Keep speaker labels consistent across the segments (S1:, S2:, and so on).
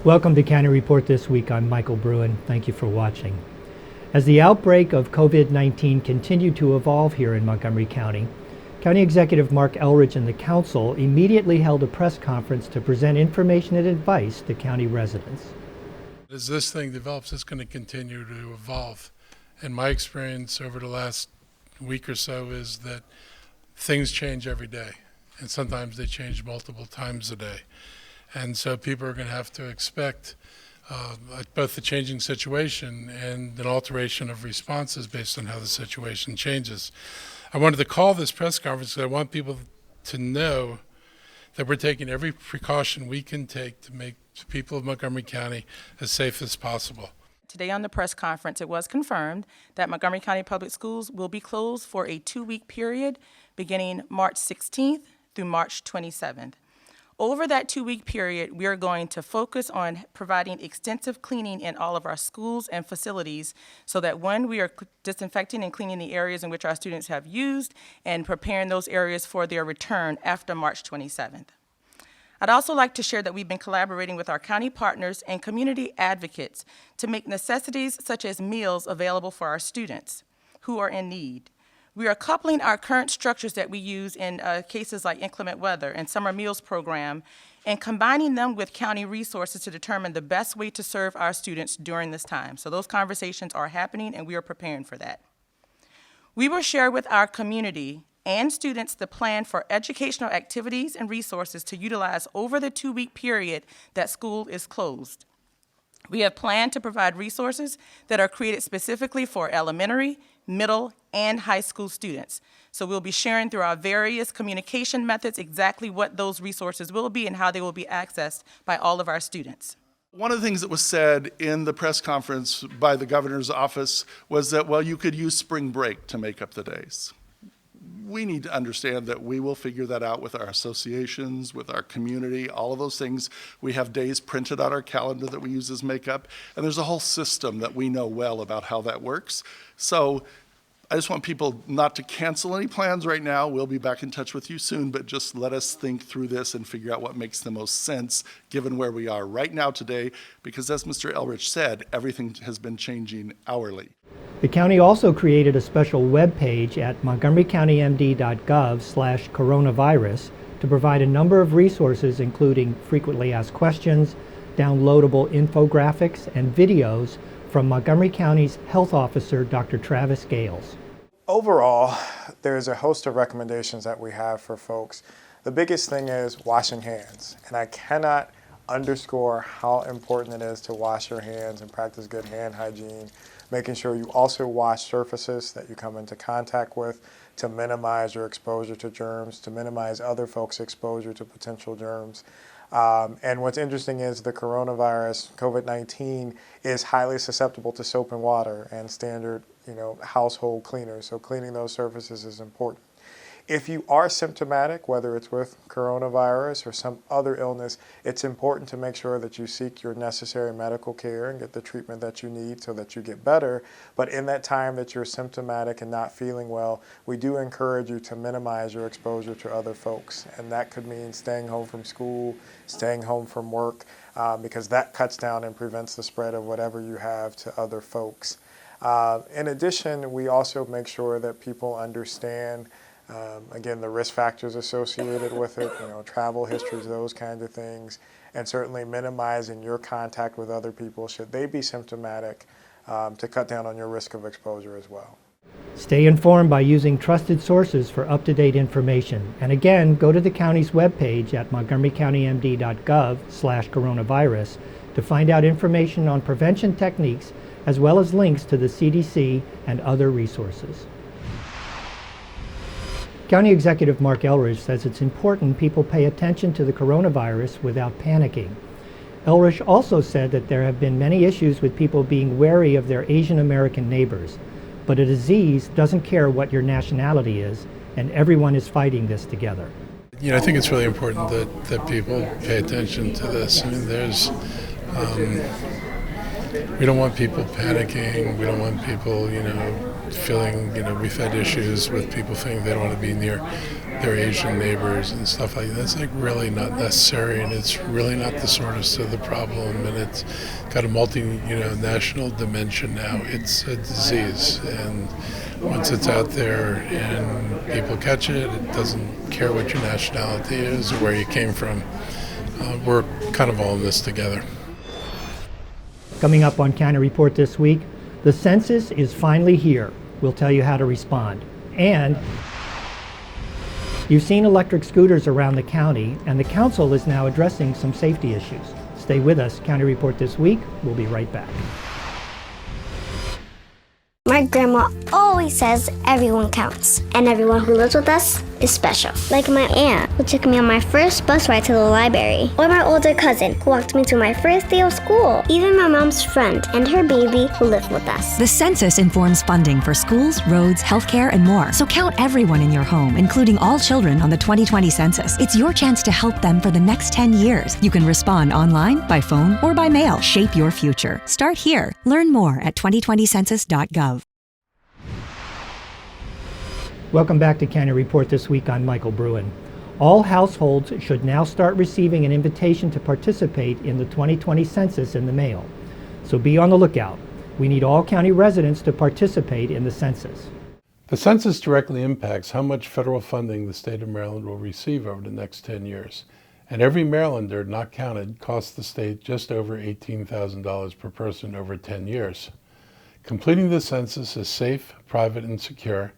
S1: Welcome to County Report This Week. I'm Michael Bruen. Thank you for watching. As the outbreak of COVID-19 continued to evolve here in Montgomery County, County Executive Marc Elrich and the Council immediately held a press conference to present information and advice to county residents.
S2: As this thing develops, it's going to continue to evolve. And my experience over the last week or so is that things change every day, and sometimes they change multiple times a day. And so people are going to have to expect both the changing situation and an alteration of responses based on how the situation changes. I wanted to call this press conference because I want people to know that we're taking every precaution we can take to make the people of Montgomery County as safe as possible.
S3: Today on the press conference, it was confirmed that Montgomery County Public Schools will be closed for a 2-week period beginning March 16th through March 27th. Over that 2-week period, we are going to focus on providing extensive cleaning in all of our schools and facilities so that when we are disinfecting and cleaning the areas in which our students have used and preparing those areas for their return after March 27th. I'd also like to share that we've been collaborating with our county partners and community advocates to make necessities such as meals available for our students who are in need. We are coupling our current structures that we use in cases like inclement weather and summer meals program and combining them with county resources to determine the best way to serve our students during this time. So those conversations are happening and we are preparing for that. We will share with our community and students the plan for educational activities and resources to utilize over the 2-week period that school is closed. We have planned to provide resources that are created specifically for elementary, middle, and high school students. So we'll be sharing through our various communication methods exactly what those resources will be and how they will be accessed by all of our students.
S4: One of the things that was said in the press conference by the governor's office was that, well, you could use spring break to make up the days. We need to understand that we will figure that out with our associations, with our community, all of those things. We have days printed on our calendar that we use as makeup, and there's a whole system that we know well about how that works. So I just want people not to cancel any plans right now. We'll be back in touch with you soon, but just let us think through this and figure out what makes the most sense given where we are right now today, because as Mr. Elrich said, everything has been changing hourly.
S1: The county also created a special web page at MONTGOMERYCOUNTYMD.GOV/coronavirus to provide a number of resources, including frequently asked questions, downloadable infographics, and videos from Montgomery County's health officer, Dr. Travis Gales.
S5: Overall, there's a host of recommendations that we have for folks. The biggest thing is washing hands, and I cannot underscore how important it is to wash your hands and practice good hand hygiene, making sure you also wash surfaces that you come into contact with to minimize your exposure to germs, to minimize other folks' exposure to potential germs. And what's interesting is the coronavirus, COVID-19, is highly susceptible to soap and water and standard, household cleaners. So cleaning those surfaces is important. If you are symptomatic, whether it's with coronavirus or some other illness, it's important to make sure that you seek your necessary medical care and get the treatment that you need so that you get better. But in that time that you're symptomatic and not feeling well, we do encourage you to minimize your exposure to other folks. And that could mean staying home from school, staying home from work, because that cuts down and prevents the spread of whatever you have to other folks. In addition, we also make sure that people understand again, the risk factors associated with it, travel histories, those kinds of things, and certainly minimizing your contact with other people should they be symptomatic to cut down on your risk of exposure as well.
S1: Stay informed by using trusted sources for up-to-date information. And again, go to the county's webpage at MONTGOMERYCOUNTYMD.GOV/coronavirus to find out information on prevention techniques as well as links to the CDC and other resources. County Executive Marc Elrich says it's important people pay attention to the coronavirus without panicking. Elrich also said that there have been many issues with people being wary of their Asian American neighbors, but a disease doesn't care what your nationality is, and everyone is fighting this together.
S2: I think it's really important that people pay attention to this. I mean, We don't want people panicking. We don't want people, feeling, we've had issues with people feeling they don't want to be near their Asian neighbors and stuff like that. That's like really not necessary, and it's really not the source of the problem, and it's got a national dimension now. It's a disease, and once it's out there and people catch it, it doesn't care what your nationality is or where you came from. We're kind of all in this together.
S1: Coming up on County Report this week, the census is finally here. We'll tell you how to respond. And you've seen electric scooters around the county, and the council is now addressing some safety issues. Stay with us. County Report this week. We'll be right back.
S6: My grandma always says everyone counts, and everyone who lives with us is special. Like my aunt, who took me on my first bus ride to the library, or my older cousin, who walked me to my first day of school, even my mom's friend and her baby who live with us.
S7: The census informs funding for schools, roads, healthcare, and more. So count everyone in your home, including all children on the 2020 census. It's your chance to help them for the next 10 years. You can respond online, by phone, or by mail. Shape your future. Start here. Learn more at 2020census.gov.
S1: Welcome back to County Report this week. I'm Michael Bruen. All households should now start receiving an invitation to participate in the 2020 census in the mail. So be on the lookout. We need all county residents to participate in the census.
S2: The census directly impacts how much federal funding the state of Maryland will receive over the next 10 years. And every Marylander not counted costs the state just over $18,000 per person over 10 years. Completing the census is safe, private, and secure,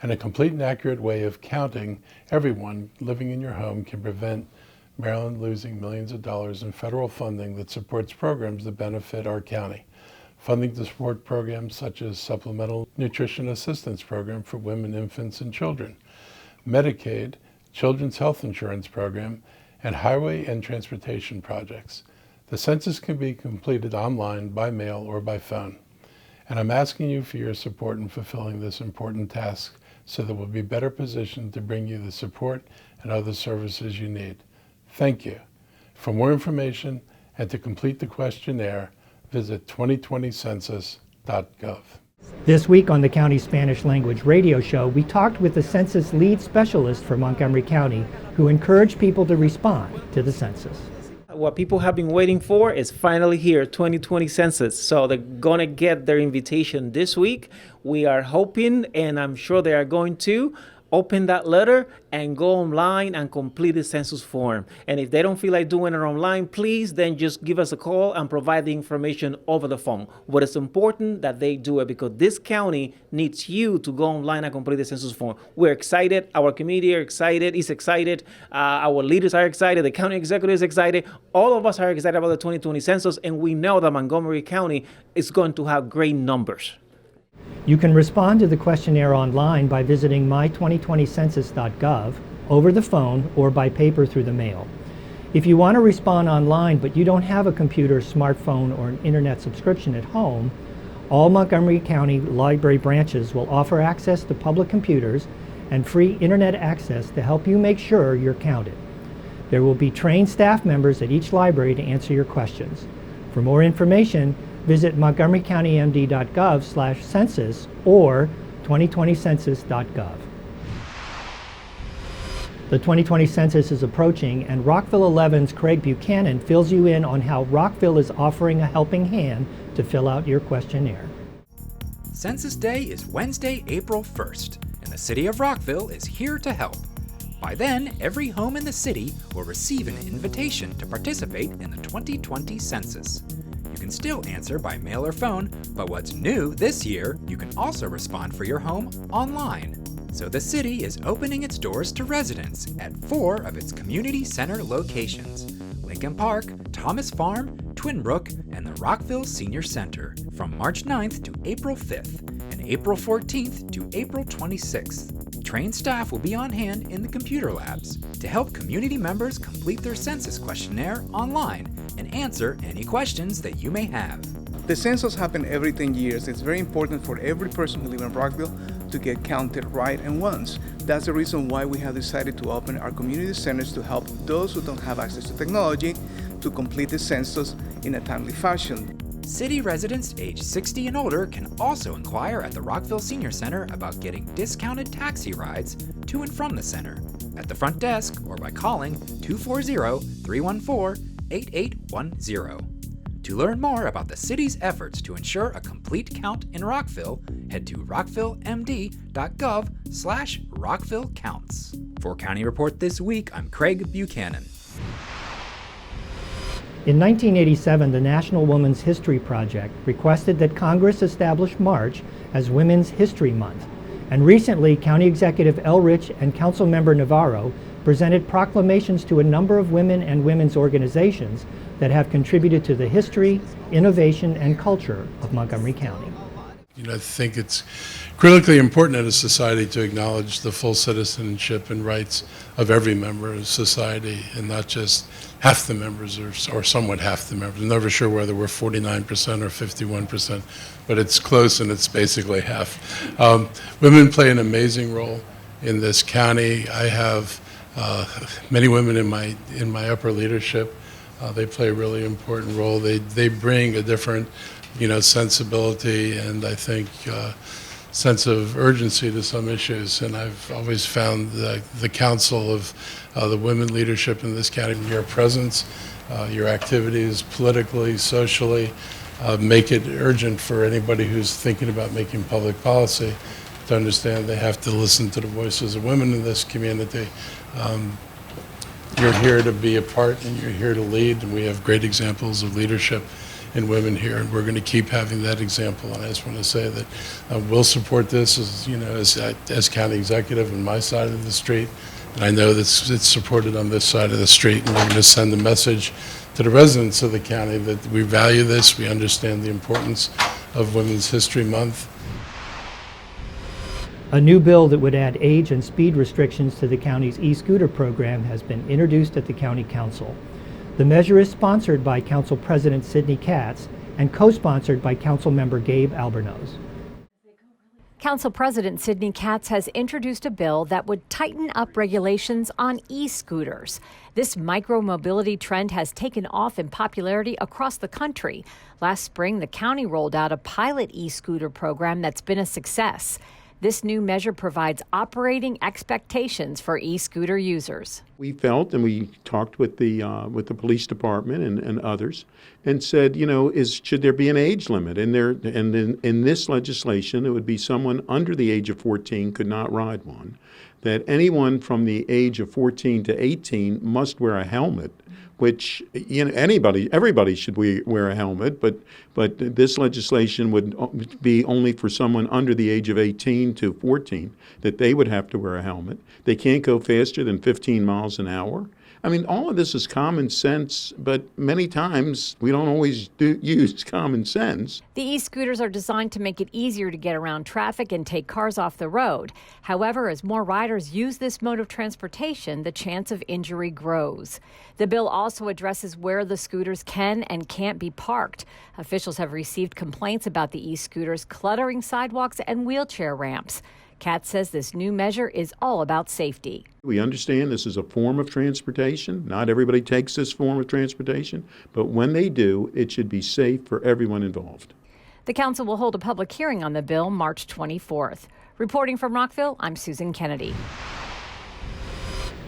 S2: and a complete and accurate way of counting everyone living in your home can prevent Maryland losing millions of dollars in federal funding that supports programs that benefit our county. Funding to support programs such as Supplemental Nutrition Assistance Program for women, infants, and children, Medicaid, Children's Health Insurance Program, and highway and transportation projects. The census can be completed online, by mail, or by phone. And I'm asking you for your support in fulfilling this important task so that we'll be better positioned to bring you the support and other services you need. Thank you. For more information and to complete the questionnaire, visit 2020census.gov.
S1: This week on the County Spanish Language Radio Show, we talked with the census lead specialist for Montgomery County who encouraged people to respond to the census.
S8: What people have been waiting for is finally here, 2020 census. So they're going to get their invitation this week. We are hoping, and I'm sure they are going to, open that letter and go online and complete the census form. And if they don't feel like doing it online, please then just give us a call and provide the information over the phone. But it's important that they do it because this county needs you to go online and complete the census form. We're excited. Our community is excited. Our leaders are excited. The county executive is excited. All of us are excited about the 2020 census, and we know that Montgomery County is going to have great numbers.
S1: You can respond to the questionnaire online by visiting my2020census.gov, over the phone, or by paper through the mail. If you want to respond online but you don't have a computer, smartphone, or an internet subscription at home, all Montgomery County library branches will offer access to public computers and free internet access to help you make sure you're counted. There will be trained staff members at each library to answer your questions. For more information, visit MontgomeryCountyMD.gov/census or 2020census.gov. The 2020 census is approaching, and Rockville 11's Craig Buchanan fills you in on how Rockville is offering a helping hand to fill out your questionnaire.
S9: Census Day is Wednesday, April 1st, and the City of Rockville is here to help. By then, every home in the city will receive an invitation to participate in the 2020 census. You can still answer by mail or phone, but what's new this year, you can also respond for your home online. So the city is opening its doors to residents at 4 of its community center locations: Lincoln Park, Thomas Farm, Twinbrook, and the Rockville Senior Center from March 9th to April 5th and April 14th to April 26th. Trained staff will be on hand in the computer labs to help community members complete their census questionnaire online and answer any questions that you may have.
S10: The census happens every 10 years. It's very important for every person who lives in Rockville to get counted right and once. That's the reason why we have decided to open our community centers to help those who don't have access to technology to complete the census in a timely fashion.
S9: City residents age 60 and older can also inquire at the Rockville Senior Center about getting discounted taxi rides to and from the center at the front desk or by calling 240-314-8810. To learn more about the city's efforts to ensure a complete count in Rockville, head to rockvillemd.gov/Rockville Counts. For County Report This Week, I'm Craig Buchanan.
S1: In 1987, the National Women's History Project requested that Congress establish March as Women's History Month. And recently, County Executive Elrich and Councilmember Navarro presented proclamations to a number of women and women's organizations that have contributed to the history, innovation, and culture of Montgomery County.
S2: I think it's critically important in a society to acknowledge the full citizenship and rights of every member of society and not just half the members or somewhat half the members. I'm never sure whether we're 49% or 51%, but it's close and it's basically half. Women play an amazing role in this county. I have many women in my upper leadership. They play a really important role. They bring a different sensibility and I think sense of urgency to some issues. And I've always found the council of the women leadership in this county, your presence, your activities politically, socially, make it urgent for anybody who's thinking about making public policy to understand they have to listen to the voices of women in this community. You're here to be a part and you're here to lead, and we have great examples of leadership in women here, and we're going to keep having that example. And I just want to say that we'll support this as county executive on my side of the street, and I know that it's supported on this side of the street, and we're going to send a message to the residents of the county that we value this, we understand the importance of Women's History Month.
S1: A new bill that would add age and speed restrictions to the county's e-scooter program has been introduced at the County Council. The measure is sponsored by Council President Sidney Katz and co-sponsored by Councilmember Gabe Albornoz.
S11: Council President Sidney Katz has introduced a bill that would tighten up regulations on e-scooters. This micro-mobility trend has taken off in popularity across the country. Last spring, the county rolled out a pilot e-scooter program that's been a success. This new measure provides operating expectations for e-scooter users.
S12: We felt, and we talked with the police department and others, and said, should there be an age limit? And in this legislation, it would be someone under the age of 14 could not ride one. That anyone from the age of 14 to 18 must wear a helmet, which everybody should wear a helmet, but this legislation would be only for someone under the age of 18 to 14, that they would have to wear a helmet. They can't go faster than 15 miles an hour. I mean, all of this is common sense, but many times we don't always use common sense.
S11: The e-scooters are designed to make it easier to get around traffic and take cars off the road. However, as more riders use this mode of transportation, the chance of injury grows. The bill also addresses where the scooters can and can't be parked. Officials have received complaints about the e-scooters cluttering sidewalks and wheelchair ramps. Katz says this new measure is all about safety.
S12: We understand this is a form of transportation. Not everybody takes this form of transportation, but when they do, it should be safe for everyone involved.
S11: The council will hold a public hearing on the bill March 24th. Reporting from Rockville, I'm Susan Kennedy.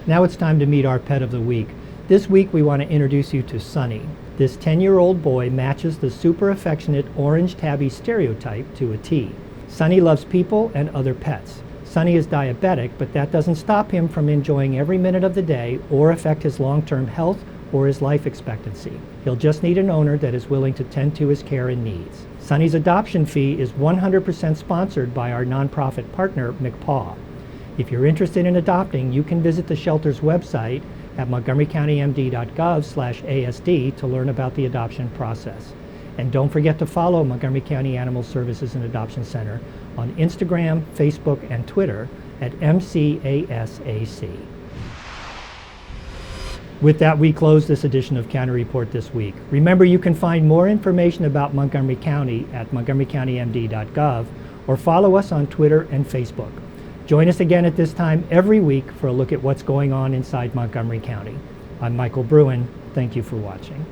S1: Now it's time to meet our pet of the week. This week we want to introduce you to Sunny. This 10-year-old boy matches the super affectionate orange tabby stereotype to a T. Sunny loves people and other pets. Sunny is diabetic, but that doesn't stop him from enjoying every minute of the day or affect his long-term health or his life expectancy. He'll just need an owner that is willing to tend to his care and needs. Sunny's adoption fee is 100% sponsored by our nonprofit partner, McPaw. If you're interested in adopting, you can visit the shelter's website at MontgomeryCountyMD.GOV/ASD to learn about the adoption process. And don't forget to follow Montgomery County Animal Services and Adoption Center on Instagram, Facebook, and Twitter at MCASAC. With that, we close this edition of County Report This Week. Remember, you can find more information about Montgomery County at MontgomeryCountyMD.gov or follow us on Twitter and Facebook. Join us again at this time every week for a look at what's going on inside Montgomery County. I'm Michael Bruen. Thank you for watching.